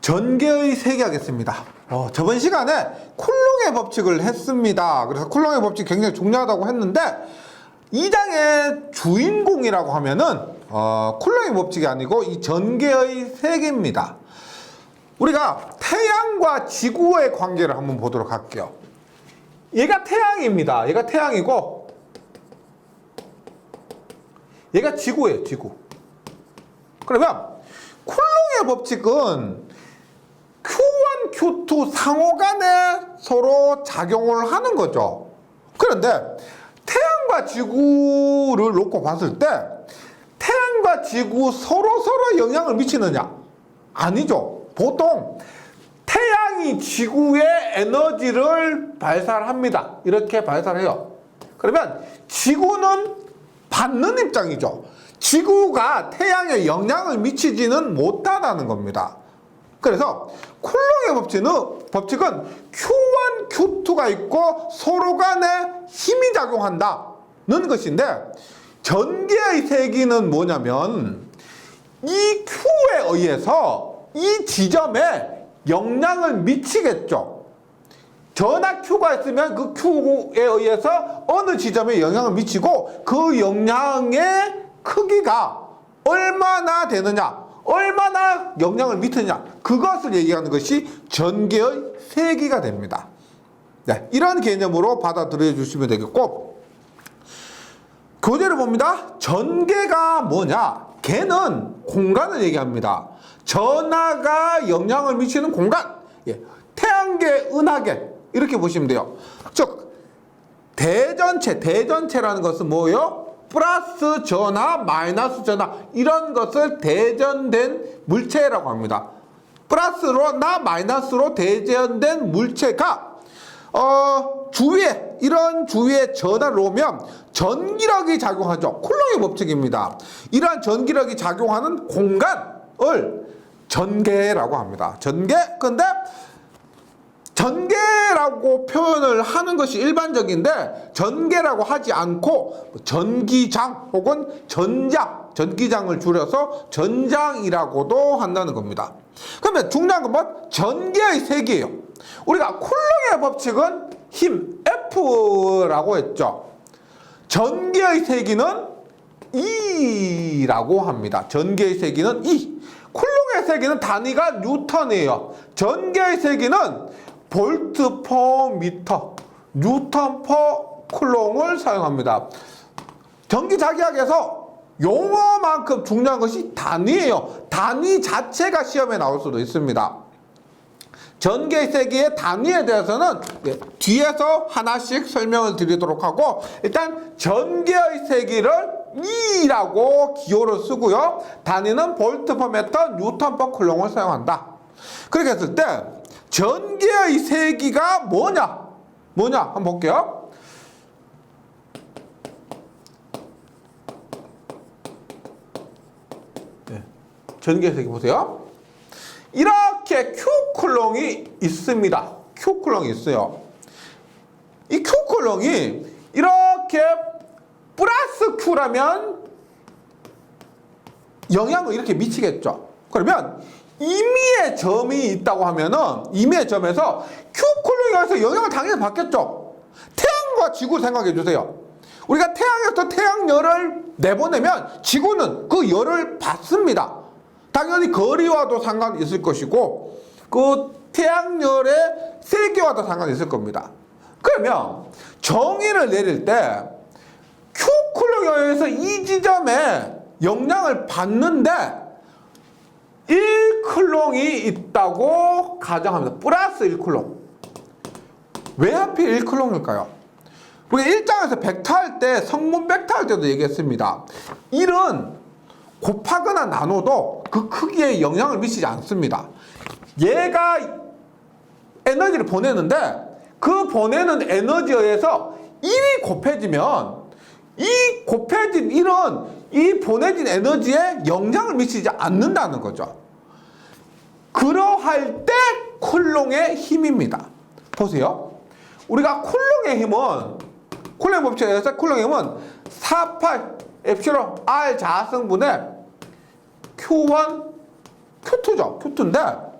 전개의 세계 하겠습니다. 저번 시간에 쿨롱의 법칙을 했습니다. 그래서 쿨롱의 법칙 굉장히 중요하다고 했는데 2장의 주인공이라고 하면은 쿨롱의 법칙이 아니고 이 전개의 세계입니다. 우리가 태양과 지구의 관계를 한번 보도록 할게요. 얘가 태양입니다. 얘가 태양이고 얘가 지구예요. 지구. 그러면 쿨롱의 법칙은 Q1, Q2 상호간에 서로 작용을 하는 거죠. 그런데 태양과 지구를 놓고 봤을 때 태양과 지구 서로 영향을 미치느냐? 아니죠. 보통 태양이 지구에 에너지를 발산합니다. 이렇게 발산해요. 그러면 지구는 받는 입장이죠. 지구가 태양에 영향을 미치지는 못하다는 겁니다. 그래서 쿨롱의 법칙은 Q1, Q2가 있고 서로 간에 힘이 작용한다는 것인데 전개의 세기는 뭐냐면 이 Q에 의해서 이 지점에 영향을 미치겠죠. 전하 Q가 있으면 그 Q에 의해서 어느 지점에 영향을 미치고 그 영향의 크기가 얼마나 되느냐, 얼마나 영향을 미치느냐, 그것을 얘기하는 것이 전개의 세기가 됩니다. 네, 이런 개념으로 받아들여 주시면 되겠고, 교재를 봅니다. 전개가 뭐냐? 걔는 공간을 얘기합니다. 전하가 영향을 미치는 공간, 태양계, 은하계 이렇게 보시면 돼요. 즉 대전체라는 것은 뭐예요? 플러스 전하, 마이너스 전하 이런 것을 대전된 물체라고 합니다. 플러스로나 마이너스로 대전된 물체가 이런 주위에 전하를 놓으면 전기력이 작용하죠. 쿨롱의 법칙입니다. 이러한 전기력이 작용하는 공간을 전개라고 합니다. 근데 전개라고 표현을 하는 것이 일반적인데 전개라고 하지 않고 전기장 혹은 전기장을 줄여서 전장이라고도 한다는 겁니다. 그러면 중요한 건 뭐? 전개의 세기예요. 우리가 쿨롱의 법칙은 힘 F라고 했죠. 전개의 세기는 E라고 합니다. 전개의 세기는 E. 쿨롱의 세기는 단위가 뉴턴이에요. 전개의 세기는 볼트 퍼 미터, 뉴턴 퍼 쿨롱을 사용합니다. 전기자기학에서 용어만큼 중요한 것이 단위예요. 단위 자체가 시험에 나올 수도 있습니다. 전개의 세기의 단위에 대해서는 뒤에서 하나씩 설명을 드리도록 하고, 일단 전개의 세기를 E라고 기호를 쓰고요. 단위는 볼트 퍼 미터, 뉴턴 퍼 쿨롱을 사용한다. 그렇게 했을 때 전개의 세기가 뭐냐? 한번 볼게요. 전개의 세기 보세요. 이렇게 Q 쿨롱이 있습니다. Q 쿨롱이 있어요. 이 Q 쿨롱이 이렇게 플러스 Q라면 영향을 이렇게 미치겠죠. 그러면 임의의 점이 있다고 하면은 임의의 점에서 Q 쿨롱에서 영향을 당연히 받겠죠. 태양과 지구 생각해 주세요. 우리가 태양에서 태양열을 내보내면 지구는 그 열을 받습니다. 당연히 거리와도 상관이 있을 것이고 그 태양열의 세기와도 상관이 있을 겁니다. 그러면 정의를 내릴 때 Q 쿨롱에 의해서 이 지점에 영향을 받는데 1쿨롱이 있다고 가정합니다. 플러스 1쿨롱. 왜 하필 1쿨롱일까요? 우리가 1장에서 벡터할 때, 성분 벡터할 때도 얘기했습니다. 1은 곱하거나 나눠도 그 크기에 영향을 미치지 않습니다. 얘가 에너지를 보내는데 그 보내는 에너지에 의해서 1이 곱해지면 이 곱해진 1은 이 보내진 에너지에 영향을 미치지 않는다는 거죠. 그러할 때 쿨롱의 힘입니다. 보세요. 우리가 쿨롱의 법칙에 의해서 쿨롱의 힘은 48 엡실론 R 자성분의 Q1, Q2죠. Q2인데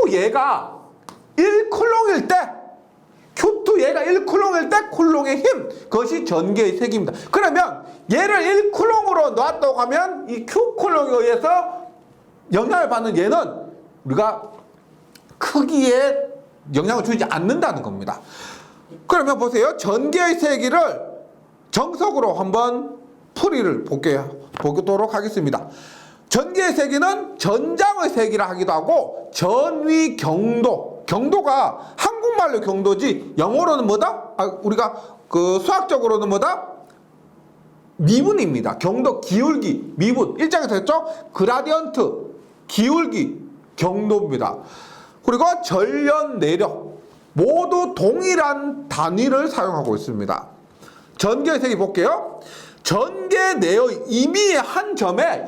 Q2 얘가 1쿨롱일 때, Q2 얘가 1쿨롱일 때 쿨롱의 힘, 그것이 전기의 세기입니다. 그러면 얘를 1쿨롱으로 놨다고 하면 이 Q쿨롱에 의해서 영향을 받는 얘는 우리가 크기에 영향을 주지 않는다는 겁니다. 그러면 보세요. 전기의 세기를 정석으로 한번 풀이를 보도록 하겠습니다. 전기의 세기는 전장의 세기라 하기도 하고 전위 경도, 경도가 한국말로 경도지 영어로는 뭐다? 우리가 그 수학적으로는 뭐다? 미분입니다. 경도, 기울기, 미분. 일장에서 했죠? 그라디언트, 기울기, 경도입니다. 그리고 전련, 내력 모두 동일한 단위를 사용하고 있습니다. 전기의 세기 볼게요. 전개 내의 임의의 한 점에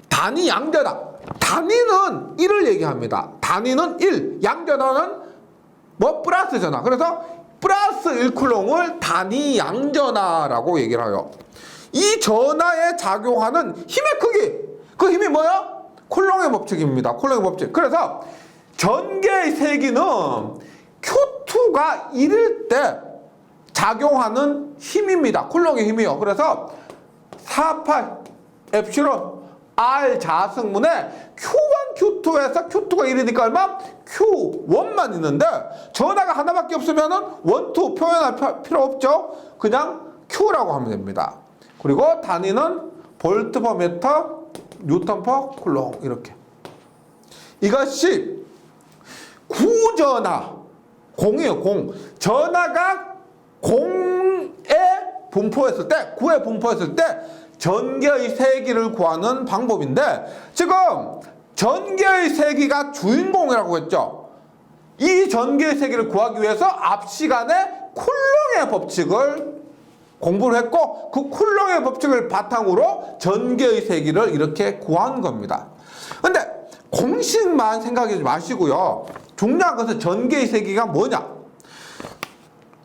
단위 양전하, 단위는 1을 얘기합니다. 단위는 1, 양전하는 뭐 플러스 전하. 그래서 플러스 1쿨롱을 단위 양전하라고 얘기를 해요. 이 전하에 작용하는 힘의 크기, 그 힘이 뭐야? 쿨롱의 법칙입니다. 쿨롱의 법칙. 그래서 전개의 세기는 Q2가 1일 때 작용하는 힘입니다. 쿨롱의 힘이요. 그래서 48 엡실론 R 자승분의 Q1, Q2에서 Q2가 1이니까 얼마? Q1만 있는데 전하가 하나밖에 없으면은 1, 2 표현할 필요 없죠. 그냥 Q라고 하면 됩니다. 그리고 단위는 볼트 퍼 미터, 뉴턴 퍼 쿨롱 이렇게. 이것이 구전하, 공이에요. 공. 전하가 공에 분포했을 때, 구에 분포했을 때 전개의 세기를 구하는 방법인데 지금 전개의 세기가 주인공이라고 했죠. 이 전개의 세기를 구하기 위해서 앞 시간에 쿨롱의 법칙을 공부를 했고 그 쿨롱의 법칙을 바탕으로 전개의 세기를 이렇게 구한 겁니다. 근데 공식만 생각하지 마시고요. 중요한 것은 전개의 세기가 뭐냐?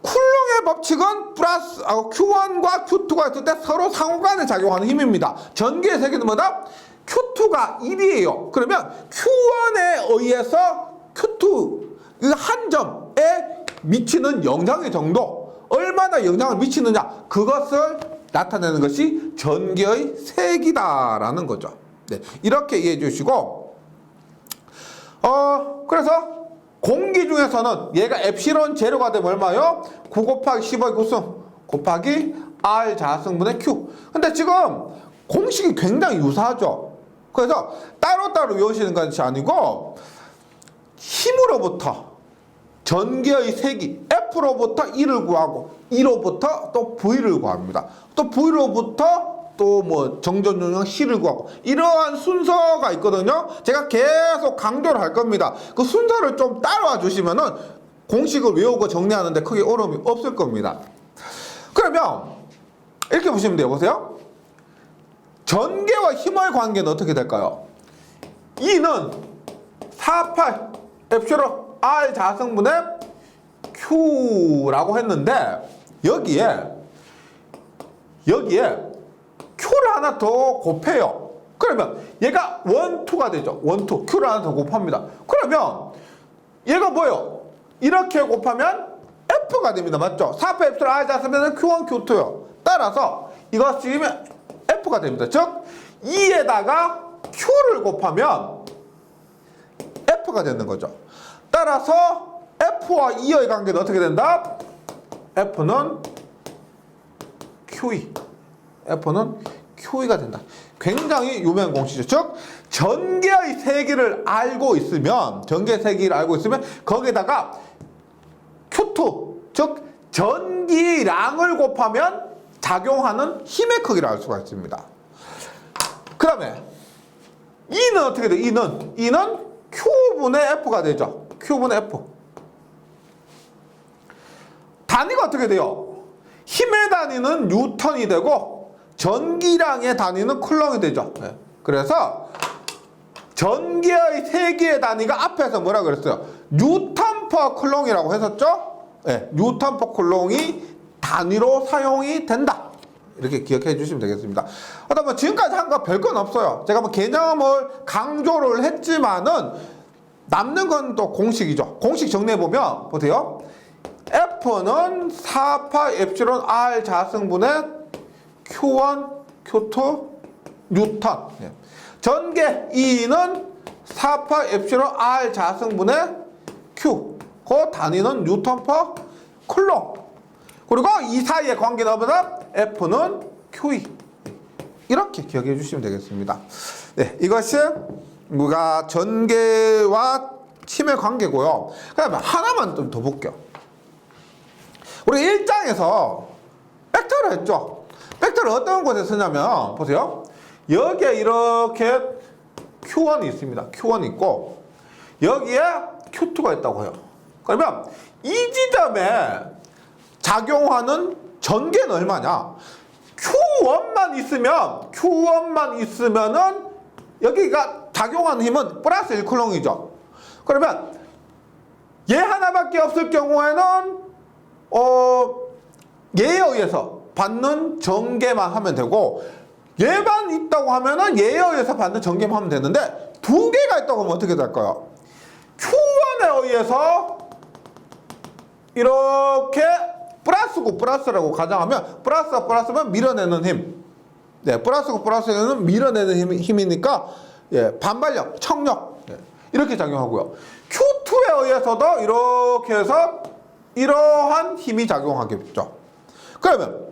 쿨롱의 법칙은 플러스 Q1과 Q2가 있을 때 서로 상호간에 작용하는 힘입니다. 전기의 세기는 뭐다? Q2가 1이에요. 그러면 Q1에 의해서 Q2 한 점에 미치는 영향의 정도, 얼마나 영향을 미치느냐, 그것을 나타내는 것이 전기의 세기다라는 거죠. 네, 이렇게 이해해 주시고 그래서 공기 중에서는 얘가 엡실론 제로가 되면 얼마요? 9 곱하기 15의 구승 곱하기 R 자승분의 Q. 근데 지금 공식이 굉장히 유사하죠. 그래서 따로따로 외우시는 것이 아니고 힘으로부터 전기의 세기 F로부터 1을 구하고 2로부터 또 V를 구합니다. 또 V로부터 또 뭐 정전용량 C를 구하고 이러한 순서가 있거든요. 제가 계속 강조를 할 겁니다. 그 순서를 좀 따라와 주시면은 공식을 외우고 정리하는데 크게 어려움이 없을 겁니다. 그러면 이렇게 보시면 돼요. 보세요. 전개와 힘의 관계는 어떻게 될까요? E는 48 엡실론 R 자승분의 Q라고 했는데 여기에 Q를 하나 더 곱해요. 그러면 얘가 1, 2가 되죠. 1, 2. Q를 하나 더 곱합니다. 그러면 얘가 뭐예요? 이렇게 곱하면 F가 됩니다. 맞죠? 4F 엡실론 R 자승분의 Q1, Q2요. 따라서 이거 지금 F가 됩니다. 즉 2에다가 Q를 곱하면 F가 되는 거죠. 따라서 F와 E의 관계는 어떻게 된다? F는 QE. F는 QE가 된다. 굉장히 유명한 공식이죠. 즉 전개의 세기를 알고 있으면 거기에다가 Q2, 즉 전기량을 곱하면 작용하는 힘의 크기를 알 수가 있습니다. 그 다음에 E는 어떻게 돼요? E는 Q분의 F가 되죠. Q분의 F. 단위가 어떻게 돼요? 힘의 단위는 뉴턴이 되고 전기량의 단위는 쿨롱이 되죠. 네. 그래서 전기의 세기의 단위가 앞에서 뭐라 그랬어요? 뉴턴 퍼 쿨롱이라고 했었죠? 네. 뉴턴 퍼 쿨롱이 단위로 사용이 된다. 이렇게 기억해 주시면 되겠습니다. 하다 보면 지금까지 한 거 별건 없어요. 제가 뭐 개념을 강조를 했지만은 남는 건 또 공식이죠. 공식 정리해보면, 보세요. F는 4파 엡실론 R 자승분의 Q1, Q2, 뉴턴. 전개 E는 4파 엡실론 R 자승분의 Q. 그 단위는 뉴턴 퍼 쿨롱. 그리고 이 사이의 관계는 뭐다? F는 QE. 이렇게 기억해 주시면 되겠습니다. 네, 이것이 우리가 전개와 힘의 관계고요. 그다음에 하나만 좀 더 볼게요. 우리 1장에서 벡터를 했죠. 벡터를 어떤 곳에 쓰냐면 보세요. 여기에 이렇게 Q1이 있습니다. Q1이 있고 여기에 Q2가 있다고 해요. 그러면 이 지점에 작용하는 전개는 얼마냐? Q1만 있으면은 여기가 작용하는 힘은 플러스 1쿨롱이죠. 그러면 얘 하나밖에 없을 경우에는 얘에 의해서 받는 전개만 하면 되고 얘만 있다고 하면은 얘에 의해서 받는 전개만 하면 되는데 두 개가 있다고 하면 어떻게 될까요? Q1에 의해서 이렇게 플러스고 플러스라고 가정하면 플러스와 플러스면 밀어내는 힘. 네, 플러스고 플러스는 밀어내는 힘이니까 예, 반발력, 청력 예, 이렇게 작용하고요. Q2에 의해서도 이렇게 해서 이러한 힘이 작용하겠죠. 그러면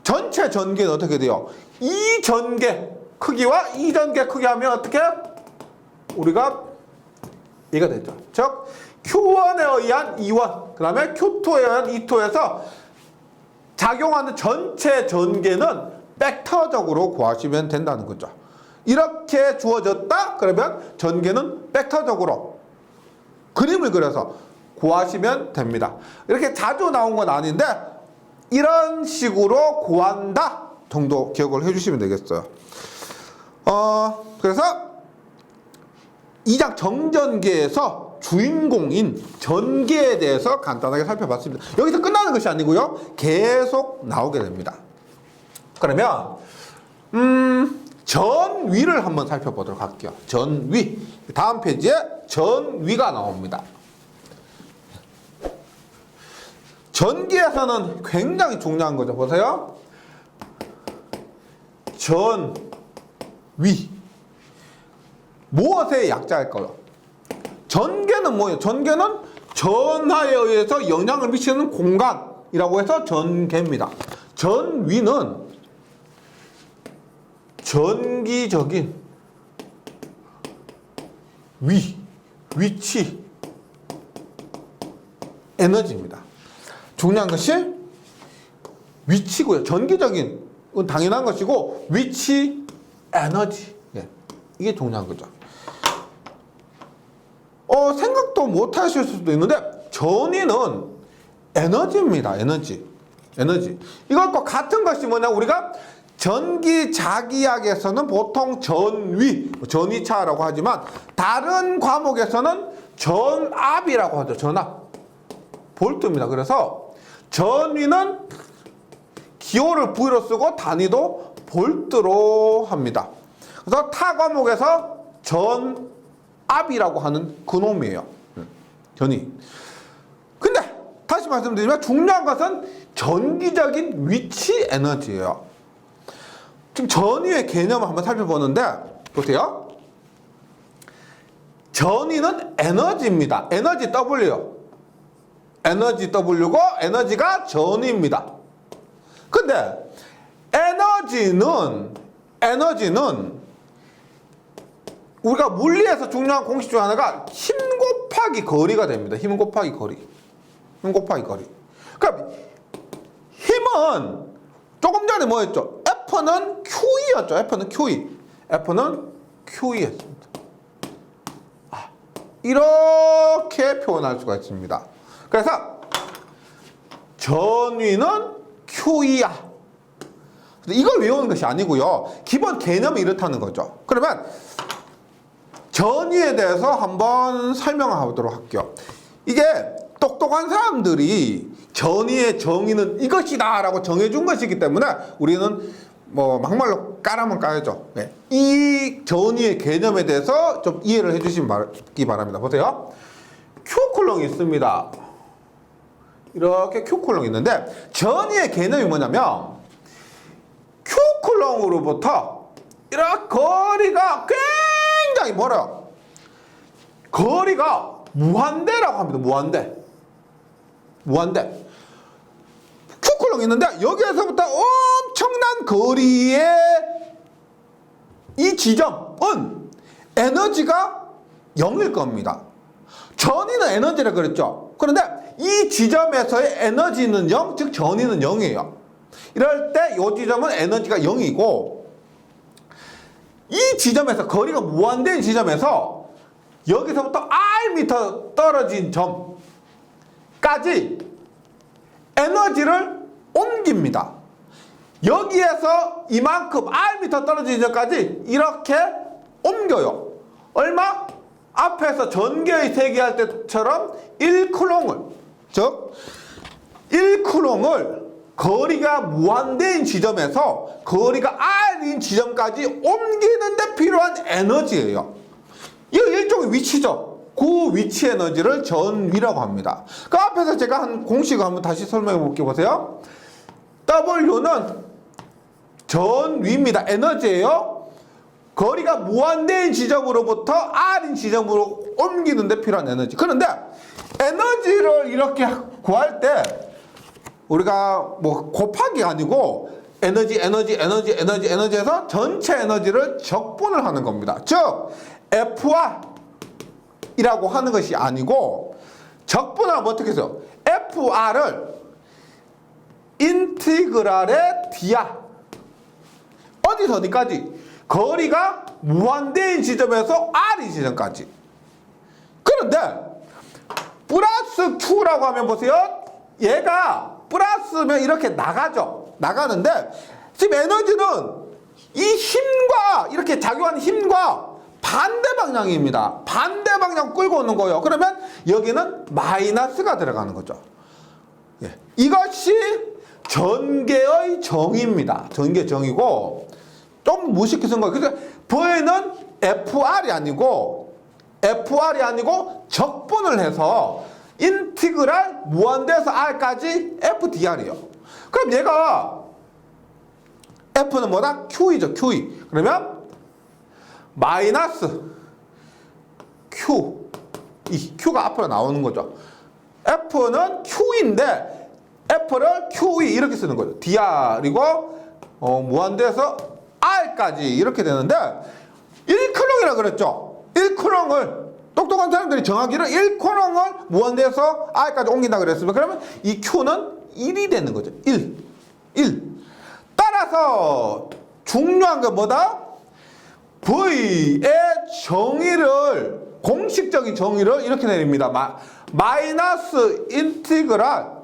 전체 전개는 어떻게 돼요? 이 전개 크기와 이 전개 크기 하면 어떻게? 우리가 얘가 되죠. 즉 Q1에 의한 E1, 그 다음에 Q2에 의한 E2에서 작용하는 전체 전개는 벡터적으로 구하시면 된다는 거죠. 이렇게 주어졌다? 그러면 전개는 벡터적으로 그림을 그려서 구하시면 됩니다. 이렇게 자주 나온 건 아닌데 이런 식으로 구한다 정도 기억을 해주시면 되겠어요. 그래서 2장 정전기에서 주인공인 전기에 대해서 간단하게 살펴봤습니다. 여기서 끝나는 것이 아니고요. 계속 나오게 됩니다. 그러면 전위를 한번 살펴보도록 할게요. 전위. 다음 페이지에 전위가 나옵니다. 전기에서는 굉장히 중요한 거죠. 보세요. 전위. 무엇의 약자일까요? 전개는 뭐예요? 전개는 전하에 의해서 영향을 미치는 공간이라고 해서 전개입니다. 전위는 전기적인 위치, 에너지입니다. 중요한 것이 위치고요. 전기적인 건 당연한 것이고 위치, 에너지. 예, 이게 중요한 거죠. 생각도 못 하실 수도 있는데 전위는 에너지입니다. 에너지. 이것과 같은 것이 뭐냐? 우리가 전기자기학에서는 보통 전위, 전위차라고 하지만 다른 과목에서는 전압이라고 하죠. 전압. 볼트입니다. 그래서 전위는 기호를 V로 쓰고 단위도 볼트로 합니다. 그래서 타 과목에서 전압이라고 하는 그놈이에요. 전위. 근데 다시 말씀드리면 중요한 것은 전기적인 위치 에너지예요. 지금 전위의 개념을 한번 살펴보는데 보세요. 전위는 에너지입니다. 에너지 W. 에너지 W고 에너지가 전위입니다. 근데 에너지는 우리가 물리에서 중요한 공식 중 하나가 힘 곱하기 거리가 됩니다. 힘 곱하기 거리. 그러니까 힘은 조금 전에 뭐였죠? F는 QE였죠. F는 QE였습니다. 이렇게 표현할 수가 있습니다. 그래서 전위는 QE야. 이걸 외우는 것이 아니고요. 기본 개념이 이렇다는 거죠. 그러면 전위에 대해서 한번 설명하도록 할게요. 이게 똑똑한 사람들이 전위의 정의는 이것이다 라고 정해준 것이기 때문에 우리는 뭐 막말로 까라면 까야죠. 네. 이 전위의 개념에 대해서 좀 이해를 해주시기 바랍니다. 보세요. Q쿨롱이 있습니다. 이렇게 Q쿨롱이 있는데 전위의 개념이 뭐냐면 Q쿨롱으로부터 이렇게 거리가 굉장히 멀어요. 거리가 무한대라고 합니다. 무한대. Q쿨롱이 있는데 여기에서부터 엄청난 거리의 이 지점은 에너지가 0일 겁니다. 전위는 에너지라 그랬죠. 그런데 이 지점에서의 에너지는 0, 즉 전위는 0이에요. 이럴 때 이 지점은 에너지가 0이고 이 지점에서 거리가 무한대인 지점에서 여기서부터 Rm 떨어진 점까지 에너지를 옮깁니다. 여기에서 이만큼 Rm 떨어진 점까지 이렇게 옮겨요. 얼마? 앞에서 전개의 세기할 때처럼 1쿨롱을, 즉 1쿨롱을 거리가 무한대인 지점에서 거리가 R인 지점까지 옮기는 데 필요한 에너지예요. 이거 일종의 위치죠. 그 위치 에너지를 전위라고 합니다. 그 앞에서 제가 한 공식을 한번 다시 설명해 볼게요. 보세요. W는 전위입니다. 에너지예요. 거리가 무한대인 지점으로부터 R인 지점으로 옮기는 데 필요한 에너지. 그런데 에너지를 이렇게 구할 때 우리가 뭐 곱하기가 아니고 에너지에서 전체 에너지를 적분을 하는 겁니다. 즉 FR이라고 하는 것이 아니고 적분하면 어떻게 해서 FR을 인티그랄의 dr 어디서 어디까지? 거리가 무한대인 지점에서 R인 지점까지. 그런데 플러스 Q라고 하면 보세요. 얘가 플러스면 이렇게 나가죠. 나가는데 지금 에너지는 이 힘과 이렇게 작용하는 힘과 반대 방향입니다. 반대 방향 끌고 오는 거예요. 그러면 여기는 마이너스가 들어가는 거죠. 예. 이것이 전개의 정의입니다. 전개 정의고 좀 무식히 쓴 거예요. 그래서 V는 FR이 아니고 적분을 해서 인티그랄 무한대에서 R까지 FDR이에요. 그럼 얘가 F는 뭐다? Q이죠. QE. 그러면 마이너스 Q 이 Q가 앞으로 나오는 거죠. F는 Q인데 F를 QE 이렇게 쓰는 거죠. DR이고 무한대에서 R까지 이렇게 되는데 1쿨롱이라고 그랬죠. 1쿨롱을 똑똑한 사람들이 정하기를 1쿨롱을 무한대에서 R까지 옮긴다 그랬습니다. 그러면 이 Q는 1이 되는 거죠. 1. 따라서 중요한 건 뭐다? V의 정의를 공식적인 정의를 이렇게 내립니다. 마이너스 인티그랄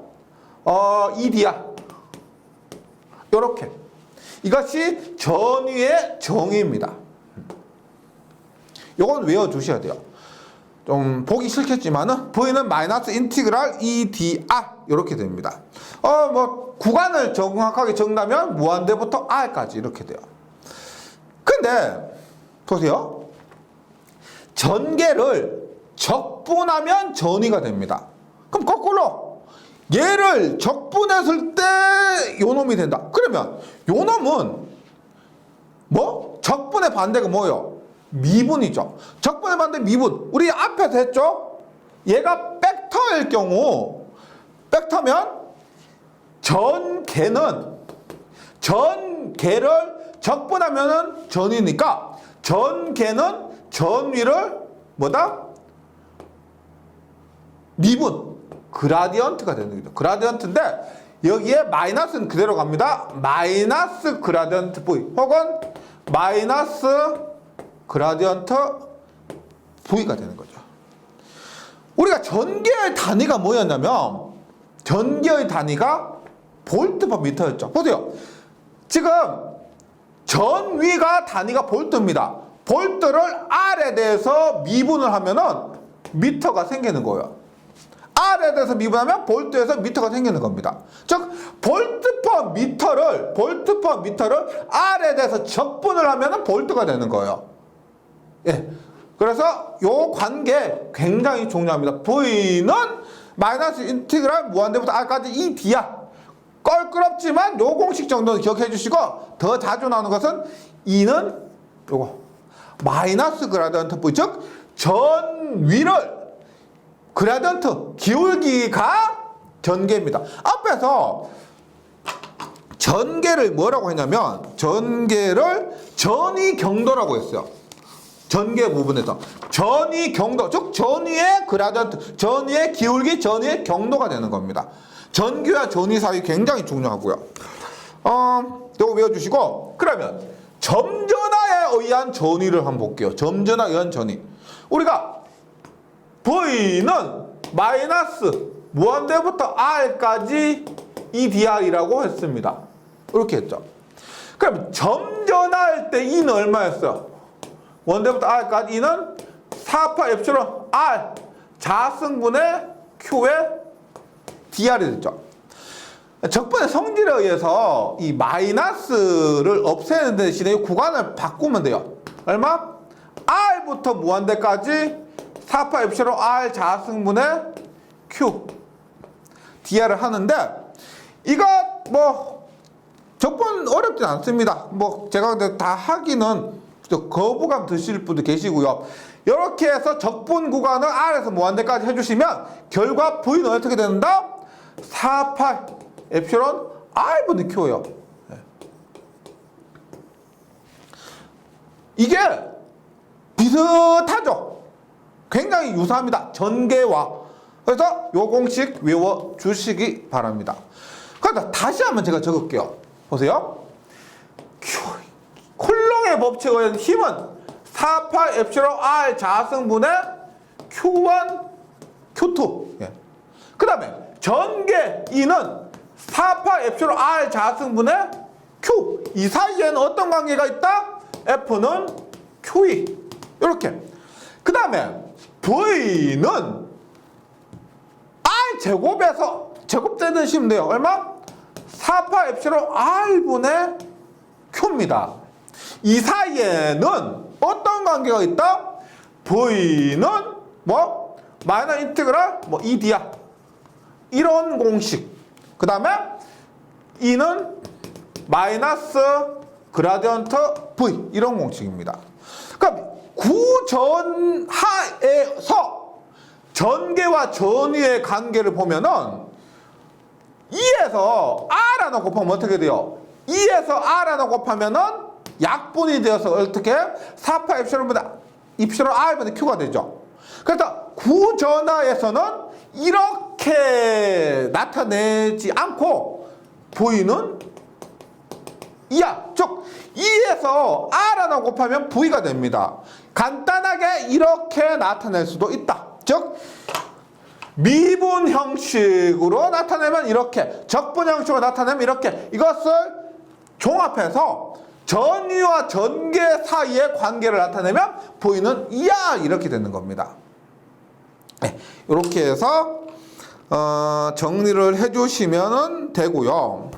EDR 요렇게 이것이 전위의 정의입니다. 요건 외워두셔야 돼요. 좀 보기 싫겠지만은 V는 마이너스 인티그랄 EDR 이렇게 됩니다. 뭐 구간을 정확하게 적는다면 무한대부터 R까지 이렇게 돼요. 근데 보세요. 전개를 적분하면 전위가 됩니다. 그럼 거꾸로 얘를 적분했을 때 요놈이 된다. 그러면 요놈은 뭐? 적분의 반대가 뭐예요? 미분이죠. 적분의 반대 미분. 우리 앞에서 했죠? 얘가 벡터일 경우 벡터면 전개를 적분하면은 전위니까 전개는 전위를 뭐다? 미분. 그라디언트가 되는 거죠. 그라디언트인데 여기에 마이너스는 그대로 갑니다. 마이너스 그라디언트 V 혹은 마이너스 그라디언트 V가 되는 거죠. 우리가 전개의 단위가 뭐였냐면 전개의 단위가 볼트 퍼 미터였죠. 보세요. 지금 전위가 단위가 볼트입니다. 볼트를 R에 대해서 미분을 하면은 미터가 생기는 거예요. R에 대해서 미분하면 볼트에서 미터가 생기는 겁니다. 즉 볼트 퍼 미터를 R에 대해서 적분을 하면 볼트가 되는 거예요. 예. 그래서 요 관계 굉장히 중요합니다. V는 마이너스 인티그랄 무한대부터 R까지 이 D야. 껄끄럽지만 요 공식 정도는 기억해 주시고, 더 자주 나오는 것은 E는 요거 마이너스 그라디언트 V, 즉 전위를 그라디언트 기울기가 전개입니다. 앞에서 전개를 뭐라고 했냐면 전개를 전위 경도라고 했어요. 전개 부분에서 전위 경도, 즉 전위의 그라디언트, 전위의 기울기, 전위의 경도가 되는 겁니다. 전기와 전위 사이 굉장히 중요하고요. 이거 외워주시고, 그러면 점전화에 의한 전위를 한번 볼게요. 점전화에 의한 전위. 우리가 V는 마이너스 무한대부터 R까지 EDR이라고 했습니다. 이렇게 했죠. 그럼 점전화할 때 E는 얼마였어요? 원대부터 R까지 E는 4파 엡실론 R 자승분의 Q의 DR이 됐죠. 적분의 성질에 의해서 이 마이너스를 없애는 대신에 구간을 바꾸면 돼요. 얼마? R부터 무한대까지 4파 엡실론 R 자승분의 Q DR을 하는데, 이거 뭐 적분 어렵진 않습니다. 뭐 제가 다 하기는 거부감 드실 분도 계시고요. 이렇게 해서 적분 구간을 R에서 무한대까지 해주시면 결과 V는 어떻게 된다? 4파 엡실론 R분의 Q예요. 이게 비슷하죠? 굉장히 유사합니다. 전개와. 그래서 요 공식 외워주시기 바랍니다. 그래서 다시 한번 제가 적을게요. 보세요. 쿨롱의 법칙에 의한 힘은 4파 엡실론 R 자승분의 Q1, Q2. 예. 그 다음에 전개 E는 4파 엡실론 R 자승분의 Q. 이 사이에는 어떤 관계가 있다? F는 QE. 이렇게. 그 다음에 V는 R 제곱에서 제곱되시면 돼요. 얼마? 4파 엡실론 R분의 Q입니다. 이 사이에는 어떤 관계가 있다? V는 뭐? 마이너스 인티그랄 뭐 ED야. 이런 공식. 그 다음에 E는 마이너스 그라디언트 V. 이런 공식입니다. 그럼 구전하에서 전개와 전위의 관계를 보면은 2에서 R 하나 곱하면 어떻게 돼요? 2에서 R 하나 곱하면은 약분이 되어서 어떻게? 4파 엡실론보다 입실론 R분의 Q가 되죠. 그래서 구전하에서는 이렇게 나타내지 않고 V는 2야. 즉 2에서 R 하나 곱하면 V가 됩니다. 간단하게 이렇게 나타낼 수도 있다. 즉 미분 형식으로 나타내면 이렇게, 적분 형식으로 나타내면 이렇게. 이것을 종합해서 전위와 전개 사이의 관계를 나타내면 V는 2야. 이렇게 되는 겁니다. 네, 이렇게 해서 정리를 해주시면 되고요.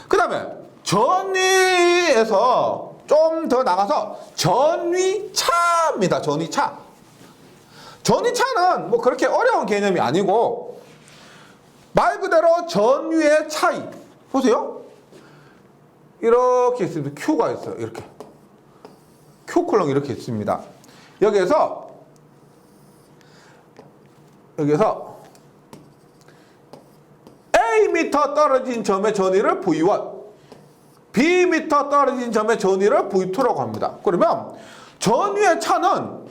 그 다음에 전위에서 좀 더 나가서 전위차입니다. 전위차. 전위차는 뭐 그렇게 어려운 개념이 아니고 말 그대로 전위의 차이. 보세요. 이렇게 있습니다. Q가 있어요. 이렇게. Q 콜럼 이렇게 있습니다. 여기에서 A미터 떨어진 점의 전위를 V1, B미터 떨어진 점의 전위를 V2라고 합니다. 그러면 전위의 차는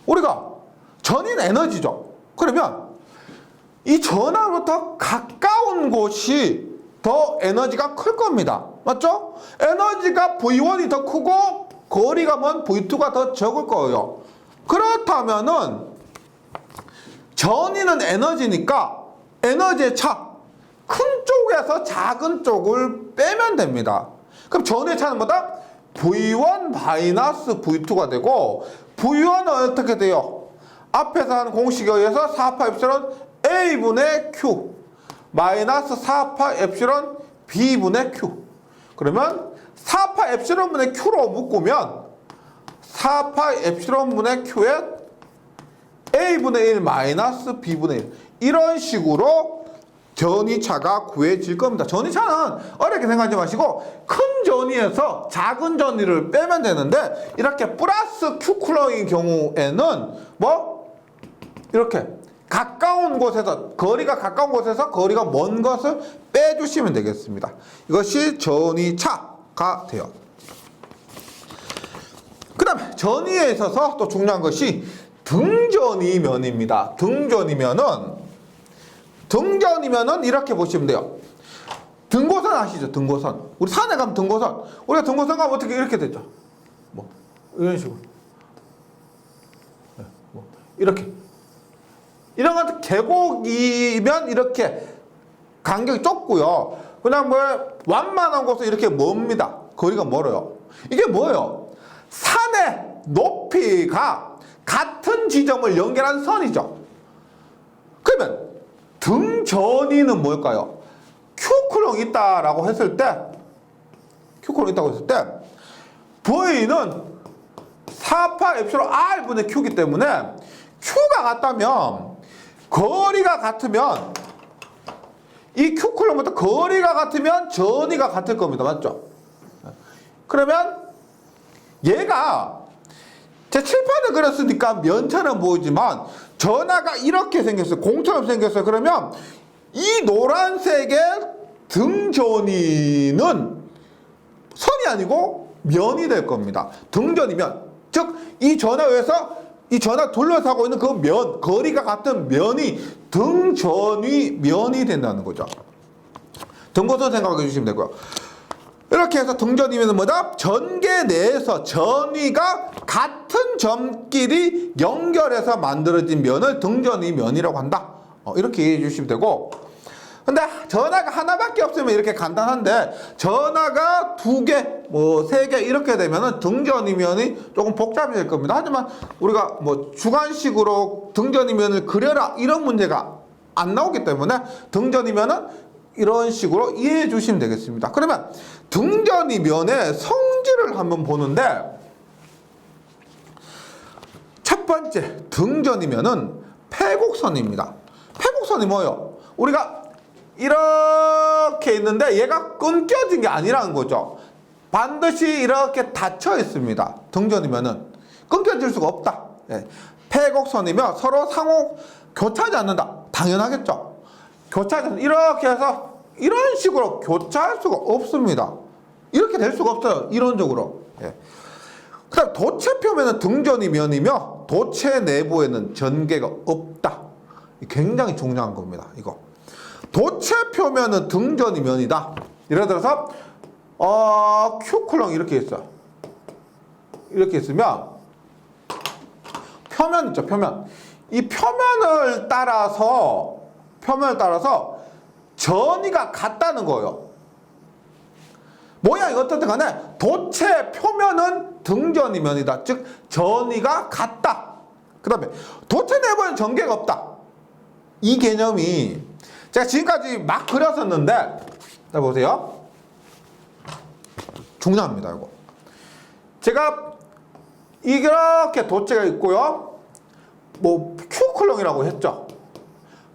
우리가 전위는 에너지죠. 그러면 이 전하로부터 가까운 곳이 더 에너지가 클 겁니다. 맞죠? 에너지가 V1이 더 크고 거리가 먼 V2가 더 적을 거예요. 그렇다면은 전위는 에너지니까 에너지의 차, 큰 쪽에서 작은 쪽을 빼면 됩니다. 그럼 전위의 차는 뭐다? V1 마이너스 V2가 되고, V1은 어떻게 돼요? 앞에서 하는 공식에 의해서 4파 엡실론 A분의 Q 마이너스 4파 엡실론 B분의 Q. 그러면 4파 엡실론분의 Q로 묶으면 4파 엡실론분의 Q에 A분의 1 마이너스 B분의 1 이런 식으로 전위차가 구해질 겁니다. 전위차는 어렵게 생각하지 마시고 큰 전위에서 작은 전위를 빼면 되는데 이렇게 플러스 Q 쿨러인 경우에는 뭐 이렇게 가까운 곳에서 거리가 가까운 곳에서 거리가 먼 것을 빼주시면 되겠습니다. 이것이 전위차가 돼요. 그 다음에 전위에 있어서 또 중요한 것이 등전위면입니다. 등전이면은 이렇게 보시면 돼요. 등고선 아시죠? 등고선. 우리 산에 가면 등고선. 우리가 등고선 가면 어떻게 이렇게 되죠? 뭐 이런 식으로. 뭐 이렇게. 이런 것 계곡이면 이렇게 간격이 좁고요. 그냥 뭐 완만한 곳은 이렇게 멉니다. 거리가 멀어요. 이게 뭐예요? 산의 높이가 같은 지점을 연결한 선이죠. 그러면 등전위는 뭘까요? Q쿨롱 있다라고 했을 때 Q쿨롱 있다고 했을 때 V는 4파 엡실론 R분의 Q이기 때문에 Q가 같다면 거리가 같으면 이 Q쿨롱부터 거리가 같으면 전위가 같을 겁니다. 맞죠? 그러면 얘가 제 칠판을 그렸으니까 면처럼 보이지만 전화가 이렇게 생겼어요. 공처럼 생겼어요. 그러면 이 노란색의 등전위는 선이 아니고 면이 될 겁니다. 등전이면 즉 이 전화에서 이 전화 둘러싸고 있는 그 면, 거리가 같은 면이 등전위 면이 된다는 거죠. 등고선 생각해 주시면 되고요. 이렇게 해서 등전이면 뭐다? 전개 내에서 전위가 같은 점끼리 연결해서 만들어진 면을 등전위 면이라고 한다. 이렇게 이해해 주시면 되고, 근데 전화가 하나밖에 없으면 이렇게 간단한데 전화가 2개, 뭐 3개 이렇게 되면은 등전이면이 조금 복잡해질 겁니다. 하지만 우리가 뭐 주관식으로 등전이면을 그려라 이런 문제가 안 나오기 때문에 등전이면은 이런 식으로 이해해 주시면 되겠습니다. 그러면 등전이면의 성질을 한번 보는데 첫 번째 등전이면은 패곡선입니다. 패곡선이 뭐예요? 우리가 이렇게 있는데 얘가 끊겨진 게 아니라는 거죠. 반드시 이렇게 닫혀 있습니다. 등전이면은 끊겨질 수가 없다. 예. 패곡선이면 서로 상호 교차하지 않는다. 당연하겠죠. 교차하지 않는다. 이렇게 해서 이런 식으로 교차할 수가 없습니다. 이렇게 될 수가 없어요. 이론적으로. 예. 그 다음 도체 표면은 등전이면이며 도체 내부에는 전개가 없다. 굉장히 중요한 겁니다. 이거. 도체 표면은 등전이 면이다. 예를 들어서 Q쿨롱 이렇게 있어요. 이렇게 있으면 표면 있죠. 표면. 이 표면을 따라서 전위가 같다는 거예요. 모양이 어떻든 간에 도체 표면은 등전이 면이다. 즉 전위가 같다. 그 다음에 도체 내부에는 전개가 없다. 이 개념이 제가 지금까지 막 그렸었는데, 자 보세요. 중요합니다, 이거. 제가 이렇게 도체가 있고요. 뭐 Q쿨롱이라고 했죠.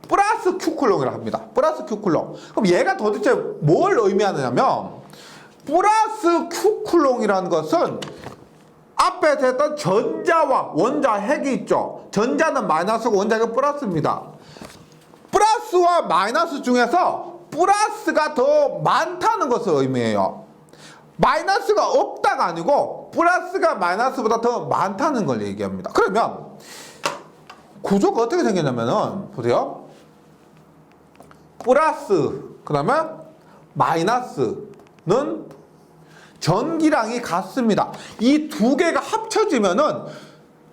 플러스 Q쿨롱이라고 합니다. 플러스 Q쿨롱. 그럼 얘가 도대체 뭘 의미하느냐면 플러스 Q쿨롱이라는 것은 앞에서 했던 전자와 원자 핵이 있죠. 전자는 마이너스고 원자가 플러스입니다. 플러스와 마이너스 중에서 플러스가 더 많다는 것을 의미해요. 마이너스가 없다가 아니고 플러스가 마이너스보다 더 많다는 걸 얘기합니다. 그러면 구조가 어떻게 생겼냐면은 보세요. 플러스 그 다음에 마이너스는 전기량이 같습니다. 이 두 개가 합쳐지면은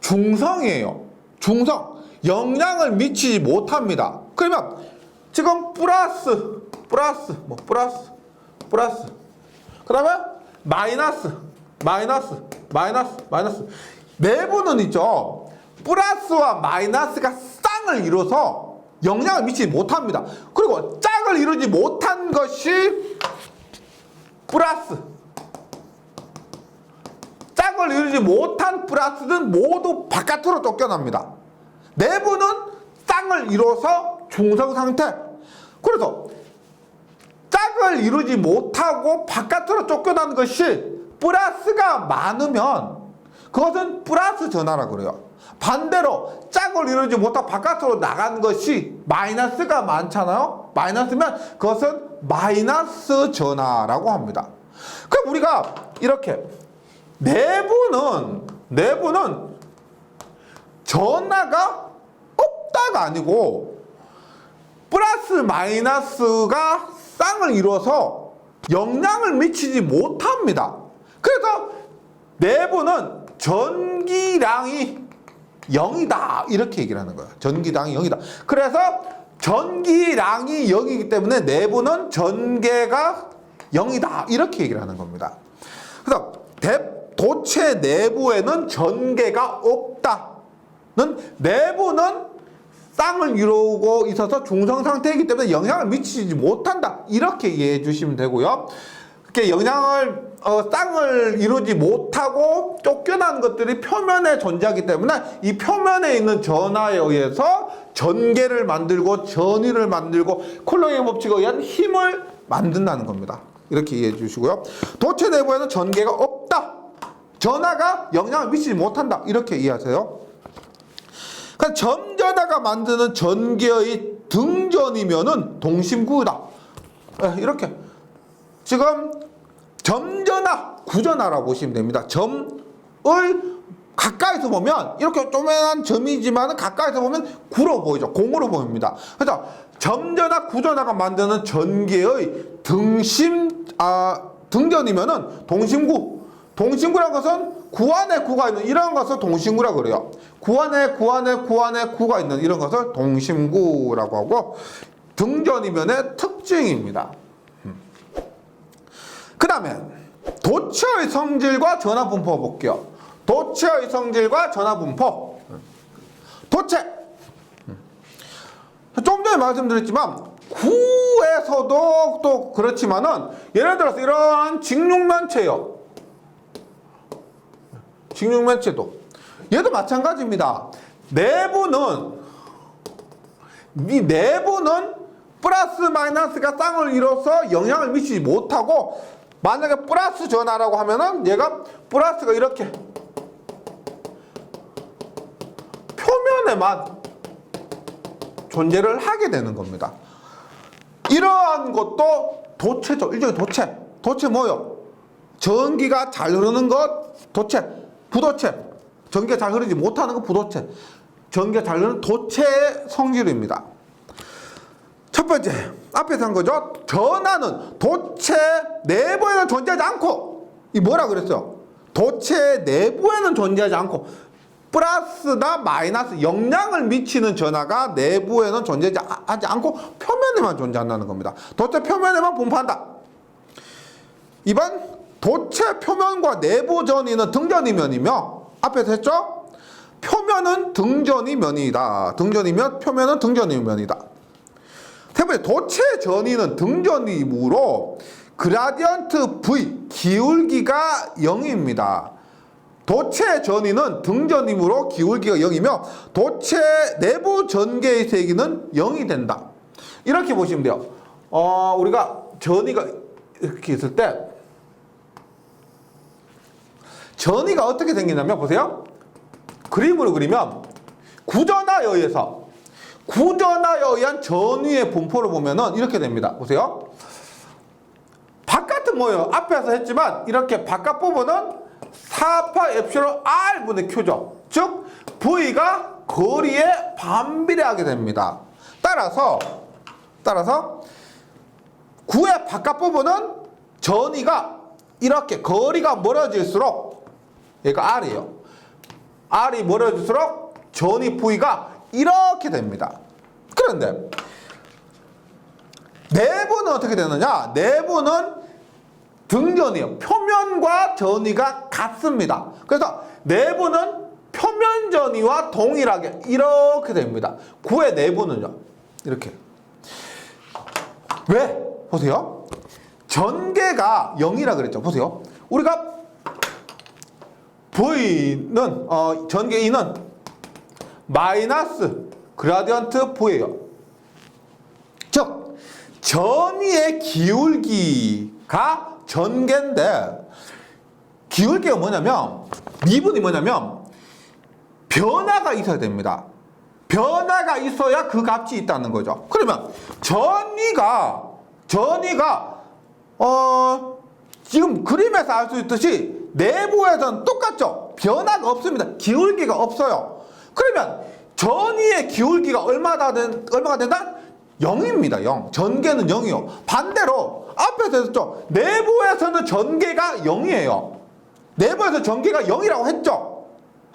중성이에요. 중성. 영향을 미치지 못합니다. 그러면 지금 플러스 그 다음에 마이너스 내부는 있죠. 플러스와 마이너스가 쌍을 이뤄서 영향을 미치지 못합니다. 그리고 짝을 이루지 못한 것이 플러스. 짝을 이루지 못한 플러스는 모두 바깥으로 쫓겨납니다. 내부는 쌍을 이뤄서 중성 상태. 그래서 짝을 이루지 못하고 바깥으로 쫓겨나는 것이 플러스가 많으면 그것은 플러스 전하라고 그래요. 반대로 짝을 이루지 못하고 바깥으로 나간 것이 마이너스가 많잖아요. 마이너스면 그것은 마이너스 전하라고 합니다. 그럼 우리가 이렇게 내부는 전하가 없다가 아니고 플러스 마이너스가 쌍을 이뤄서 영향을 미치지 못합니다. 그래서 내부는 전기량이 0이다 이렇게 얘기를 하는 거예요. 전기량이 0이다. 그래서 전기량이 0이기 때문에 내부는 전개가 0이다 이렇게 얘기를 하는 겁니다. 그래서 도체 내부에는 전개가 없다는 내부는 쌍을 이루고 있어서 중성 상태이기 때문에 영향을 미치지 못한다 이렇게 이해해 주시면 되고요. 이렇게 쌍을 이루지 못하고 쫓겨난 것들이 표면에 존재하기 때문에 이 표면에 있는 전하에 의해서 전개를 만들고 전위를 만들고 쿨롱의 법칙에 의한 힘을 만든다는 겁니다. 이렇게 이해해 주시고요. 도체 내부에는 전개가 없다. 전하가 영향을 미치지 못한다. 이렇게 이해하세요. 그러니까 점전하가 만드는 전개의 등전이면은 동심구다. 이렇게 지금 점전하, 구전하라고 보시면 됩니다. 점을 가까이서 보면 이렇게 조그만한 점이지만 가까이서 보면 구로 보이죠. 공으로 보입니다. 그래서 점전하, 구전하가 만드는 전개의 등전이면은 동심구. 동심구라는 것은 구 안에 구가 있는 이런 것을 동심구라고 그래요. 구 안에 구가 있는 이런 것을 동심구라고 하고 등전이면의 특징입니다. 그 다음에 도체의 성질과 전하 분포 볼게요. 도체의 성질과 전하 분포. 도체. 좀 전에 말씀드렸지만 구에서도 또 그렇지만은 예를 들어서 이런 직육면체요. 직육면체도 얘도 마찬가지입니다. 내부는 플러스 마이너스가 쌍을 이뤄서 영향을 미치지 못하고 만약에 플러스 전하라고 하면은 얘가 플러스가 이렇게 표면에만 존재를 하게 되는 겁니다. 이러한 것도 도체죠. 일종의 도체. 도체 뭐요? 전기가 잘 흐르는 것 도체. 부도체. 전기가 잘 흐르지 못하는 것 부도체. 전기가 잘 흐르는 도체의 성질입니다. 첫 번째, 앞에서 한 거죠. 전하는 도체 내부에는 존재하지 않고, 이 뭐라 그랬어요? 도체 내부에는 존재하지 않고, 플러스나 마이너스 영향을 미치는 전하가 내부에는 존재하지 않고 표면에만 존재한다는 겁니다. 도체 표면에만 분포한다. 2번, 도체 표면과 내부 전위는 등전이면이며, 앞에서 했죠? 표면은 등전이면이다. 등전이면, 표면은 등전이면이다. 세 번째, 도체 전위는 등전이므로 그라디언트 V, 기울기가 0입니다. 도체 전위는 등전이므로 기울기가 0이며 도체 내부 전개의 세기는 0이 된다. 이렇게 보시면 돼요. 우리가 전위가 이렇게 있을 때 전위가 어떻게 생기냐면 보세요. 그림으로 그리면 구전하에 의한 전위의 분포를 보면은 이렇게 됩니다. 보세요. 바깥은 뭐예요? 앞에서 했지만 이렇게 바깥 부분은 4파 엡실론 R분의 Q죠. 즉 V가 거리에 반비례하게 됩니다. 따라서 구의 바깥 부분은 전위가 이렇게 거리가 멀어질수록 얘가 R이에요. R이 멀어질수록 전위 V가 이렇게 됩니다. 그런데 내부는 어떻게 되느냐? 내부는 등전이에요. 표면과 전위가 같습니다. 그래서 내부는 표면 전위와 동일하게 이렇게 됩니다. 구의 내부는요. 이렇게. 왜? 보세요. 전개가 0이라 그랬죠. 보세요. 우리가 V는 전개 E는 마이너스 그라디언트 V예요. 즉 전위의 기울기가 전개인데 기울기가 뭐냐면 미분이 뭐냐면 변화가 있어야 됩니다. 변화가 있어야 그 값이 있다는 거죠. 그러면 전위가 지금 그림에서 알 수 있듯이 내부에서는 똑같죠. 변화가 없습니다. 기울기가 없어요. 그러면 전위의 기울기가 얼마가 된다? 0입니다. 0. 전개는 0이요. 반대로 앞에서 했죠. 내부에서는 전개가 0이에요. 내부에서 전개가 0이라고 했죠.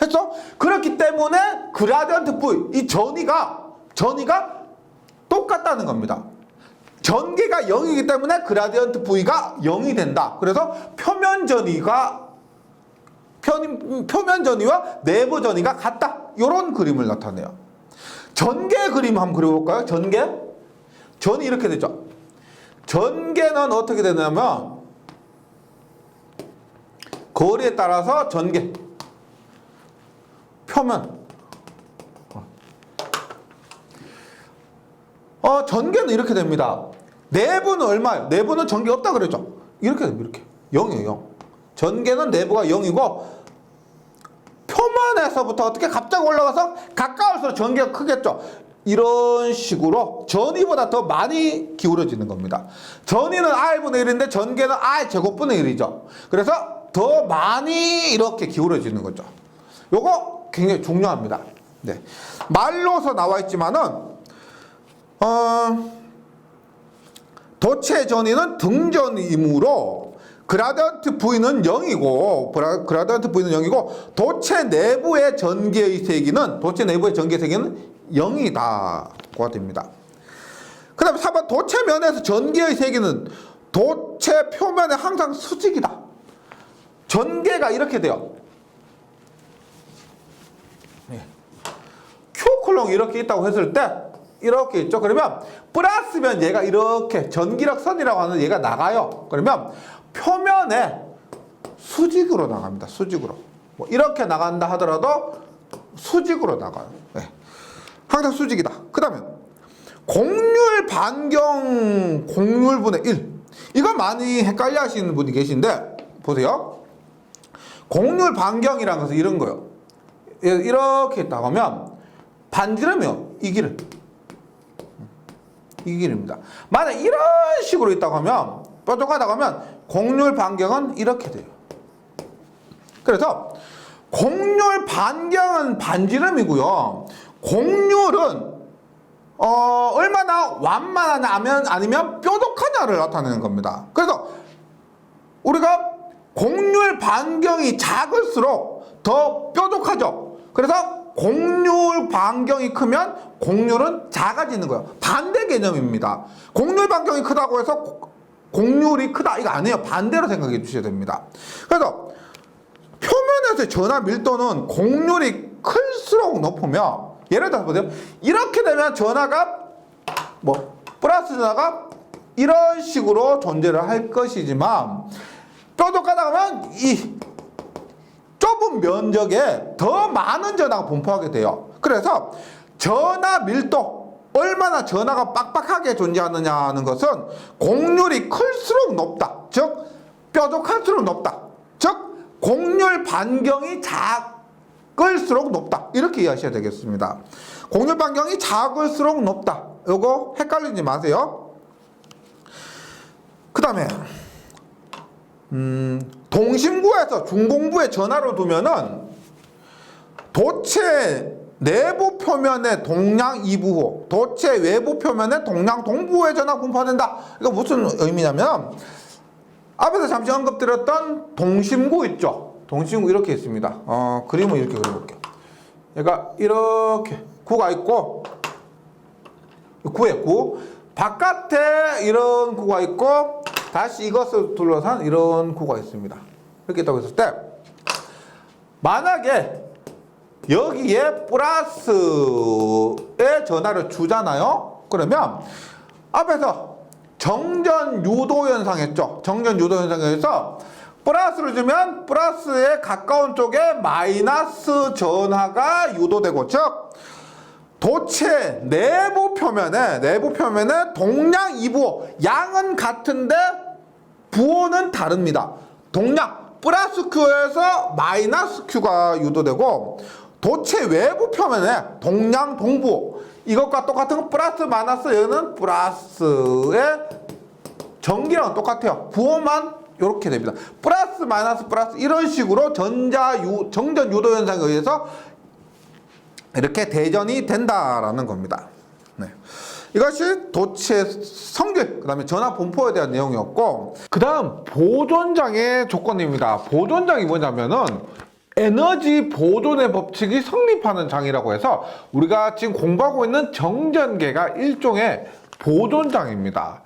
했어? 그렇기 때문에 그라디언트 V, 이 전위가 똑같다는 겁니다. 전개가 0이기 때문에 그라디언트 V가 0이 된다. 그래서 표면 전위와 내부 전위가 같다. 이런 그림을 나타내요. 전개 그림 한번 그려볼까요? 전이 이렇게 되죠. 전개는 어떻게 되냐면 거리에 따라서 전개 표면 전개는 이렇게 됩니다. 내부는 얼마예요? 내부는 전개 없다 그랬죠. 이렇게 됩니다. 이렇게 0이에요. 0. 전개는 내부가 0이고 표면에서부터 어떻게 갑자기 올라가서 가까울수록 전개가 크겠죠. 이런 식으로 전위보다 더 많이 기울어지는 겁니다. 전위는 R분의 1인데 전개는 R 제곱분의 1이죠. 그래서 더 많이 이렇게 기울어지는 거죠. 요거 굉장히 중요합니다. 네. 말로서 나와 있지만은 도체 전위는 등전이므로 그라디언트 V는 0이고 도체 내부의 전개의 세기는 0이다가 됩니다. 그 다음에 4번 도체 면에서 전개의 세기는 도체 표면에 항상 수직이다. 전개가 이렇게 돼요. Q쿨롱이 이렇게 있다고 했을 때 이렇게 있죠. 그러면 플러스면 얘가 이렇게 전기력 선이라고 하는 얘가 나가요. 그러면 표면에 수직으로 나갑니다. 수직으로. 뭐 이렇게 나간다 하더라도 수직으로 나가요. 네. 항상 수직이다. 그 다음에 곡률 반경 곡률분의 1. 이거 많이 헷갈려 하시는 분이 계신데 보세요. 곡률 반경이라는 것은 이런 거예요. 이렇게 있다고 하면 반지름이요. 이 길입니다. 만약 이런 식으로 있다고 하면 뾰족하다고 하면 곡률 반경은 이렇게 돼요. 그래서 곡률 반경은 반지름이고요. 곡률은 얼마나 완만하냐 아니면 뾰족하냐를 나타내는 겁니다. 그래서 우리가 곡률 반경이 작을수록 더 뾰족하죠. 그래서 곡률 반경이 크면 곡률은 작아지는 거예요. 반대 개념입니다. 곡률 반경이 크다고 해서 곡률이 크다 이거 아니에요. 반대로 생각해 주셔야 됩니다. 그래서 표면에서의 전하 밀도는 곡률이 클수록 높으면 예를 들어서 보세요. 이렇게 되면 전하가 플러스 전하가 이런 식으로 존재를 할 것이지만 뾰족하다 하면 이 좁은 면적에 더 많은 전하가 분포하게 돼요. 그래서 전하 밀도, 얼마나 전하가 빡빡하게 존재하느냐는 것은 곡률이 클수록 높다. 즉 뾰족할수록 높다. 즉 곡률 반경이 작을수록 높다. 이렇게 이해하셔야 되겠습니다. 곡률 반경이 작을수록 높다. 요거 헷갈리지 마세요. 그 다음에 동심구에서 중공부의 전하로 두면은 도체 내부 표면의 동량 이부호, 도체 외부 표면의 동량 동부호의 전하 분포된다. 이거 무슨 의미냐면 앞에서 잠시 언급드렸던 동심구 있죠. 동심구 이렇게 있습니다. 그림을 이렇게 그려볼게요. 얘가 이렇게 구가 있고 구에 구 바깥에 이런 구가 있고 다시 이것을 둘러싼 이런 구가 있습니다. 이렇게 있다고 했을 때 만약에 여기에 플러스의 전하를 주잖아요. 그러면 앞에서 정전 유도 현상 했죠. 정전 유도 현상에서 플러스를 주면 플러스에 가까운 쪽에 마이너스 전하가 유도되고, 즉 도체 내부 표면에 동량 이부호, 양은 같은데 부호는 다릅니다. 동량 플러스 Q에서 마이너스 Q가 유도되고, 도체 외부 표면에 동량 동부호, 이것과 똑같은 건 플러스 마이너스, 얘는 플러스의 전기랑 똑같아요. 부호만 이렇게 됩니다. 플러스 마이너스 플러스 이런 식으로 정전 유도 현상에 의해서 이렇게 대전이 된다라는 겁니다. 네. 이것이 도체의 성질, 그 다음에 전하 분포에 대한 내용이었고, 그 다음 보존장의 조건입니다. 보존장이 뭐냐면은 에너지 보존의 법칙이 성립하는 장이라고 해서 우리가 지금 공부하고 있는 정전계가 일종의 보존장입니다.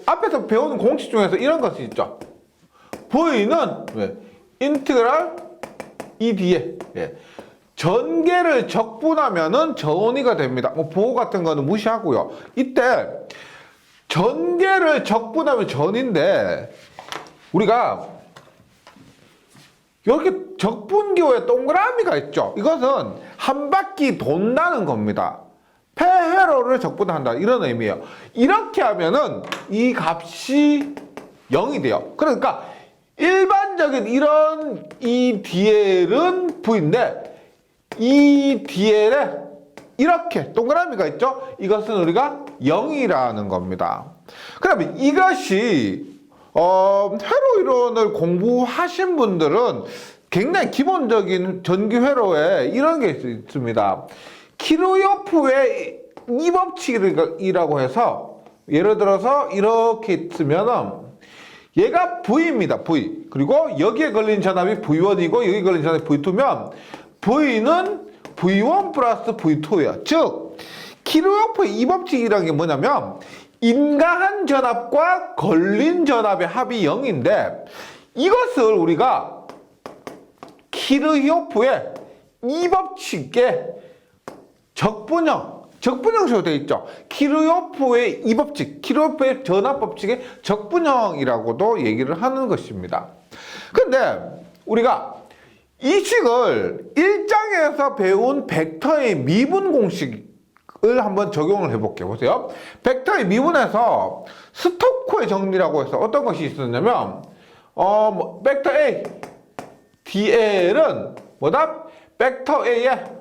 앞에서 배우는 공식 중에서 이런 것이 있죠. V는 인티그랄 ED에 전개를 적분하면은 전이가 됩니다. 부호 같은 거는 무시하고요. 이때 전개를 적분하면 전인데, 우리가 이렇게 적분기호에 동그라미가 있죠. 이것은 한 바퀴 돈다는 겁니다. 폐회로를 적분한다, 이런 의미예요. 이렇게 하면은 이 값이 0이 돼요. 그러니까 일반적인 이런 EDL은 V인데, 이 DL에 이렇게 동그라미가 있죠? 이것은 우리가 0이라는 겁니다. 그러면 이것이 회로 이론을 공부하신 분들은 굉장히 기본적인 전기 회로에 이런 게 있습니다. 키르요프의 이 법칙이라고 해서, 예를 들어서 이렇게 있으면은 얘가 V입니다. V. 그리고 여기에 걸린 전압이 V1이고 여기 걸린 전압이 V2면 V는 V1 플러스 V2예요. 즉 키르요프의 이 법칙이라는 게 뭐냐면 인가한 전압과 걸린 전압의 합이 0인데, 이것을 우리가 키르요프의 이 법칙의 적분형식으로 되어 있죠. 키르요프의 이 법칙, 키르요프의 전압 법칙의 적분형이라고도 얘기를 하는 것입니다. 근데 우리가 이 식을 1장에서 배운 벡터의 미분 공식을 한번 적용을 해볼게요. 보세요. 벡터의 미분에서 스토크의 정리라고 해서 어떤 것이 있었냐면, 벡터 A, DL은 뭐다? 벡터 A의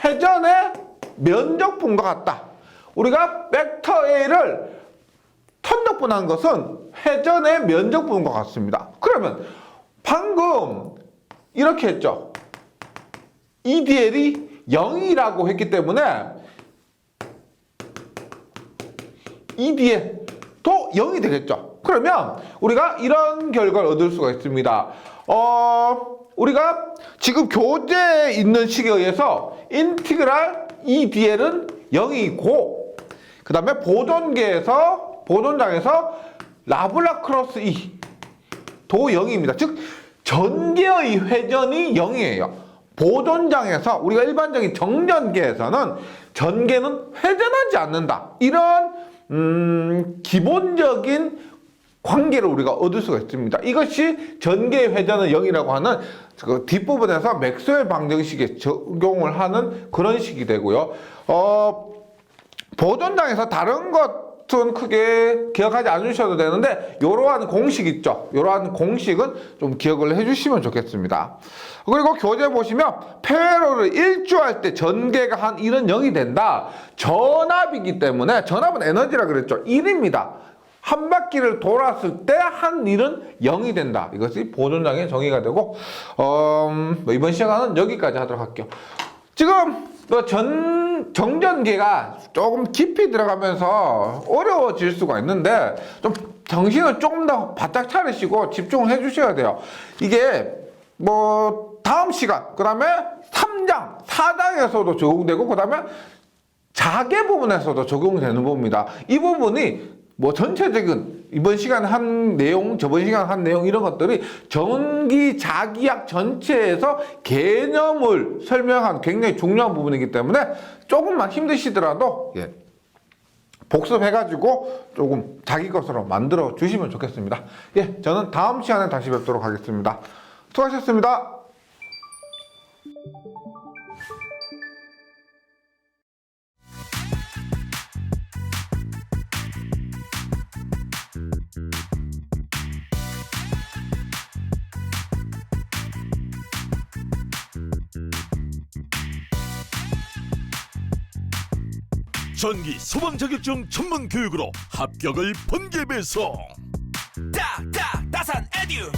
회전의 면적분과 같다. 우리가 벡터 A를 천적분한 것은 회전의 면적분과 같습니다. 그러면 방금 이렇게 했죠. EDL이 0이라고 했기 때문에 EDL도 0이 되겠죠. 그러면 우리가 이런 결과를 얻을 수가 있습니다. 우리가 지금 교재에 있는 식에 의해서 인티그랄 EDL은 0이고, 그 다음에 보존장에서 라블라크로스 E도 0입니다. 즉 전개의 회전이 0이에요. 보존장에서, 우리가 일반적인 정전계에서는 전개는 회전하지 않는다, 이런 기본적인 관계를 우리가 얻을 수가 있습니다. 이것이 전개의 회전은 0이라고 하는 그 뒷부분에서 맥스웰 방정식에 적용을 하는 그런 식이 되고요. 보존장에서 다른 것은 크게 기억하지 않으셔도 되는데, 이러한 공식 있죠. 이러한 공식은 좀 기억을 해주시면 좋겠습니다. 그리고 교재 보시면 폐회로를 일주할 때 전개가 한 1은 0이 된다. 전압이기 때문에, 전압은 에너지라 그랬죠. 1입니다. 한 바퀴를 돌았을 때 한 1은 0이 된다. 이것이 보존장의 정의가 되고, 이번 시간은 여기까지 하도록 할게요. 지금 정전계가 조금 깊이 들어가면서 어려워질 수가 있는데, 좀 정신을 조금 더 바짝 차리시고 집중을 해주셔야 돼요. 이게 다음 시간, 그 다음에 3장, 4장에서도 적용되고, 그 다음에 자계 부분에서도 적용되는 부분입니다. 이 부분이 뭐 전체적인 이번 시간 한 내용, 저번 시간 한 내용 이런 것들이 전기 자기약 전체에서 개념을 설명한 굉장히 중요한 부분이기 때문에 조금만 힘드시더라도 예, 복습해가지고 조금 자기 것으로 만들어 주시면 좋겠습니다. 예, 저는 다음 시간에 다시 뵙도록 하겠습니다. 수고하셨습니다. 전기 소방 자격증 전문 교육으로 합격을 번개 배송. 다산 에듀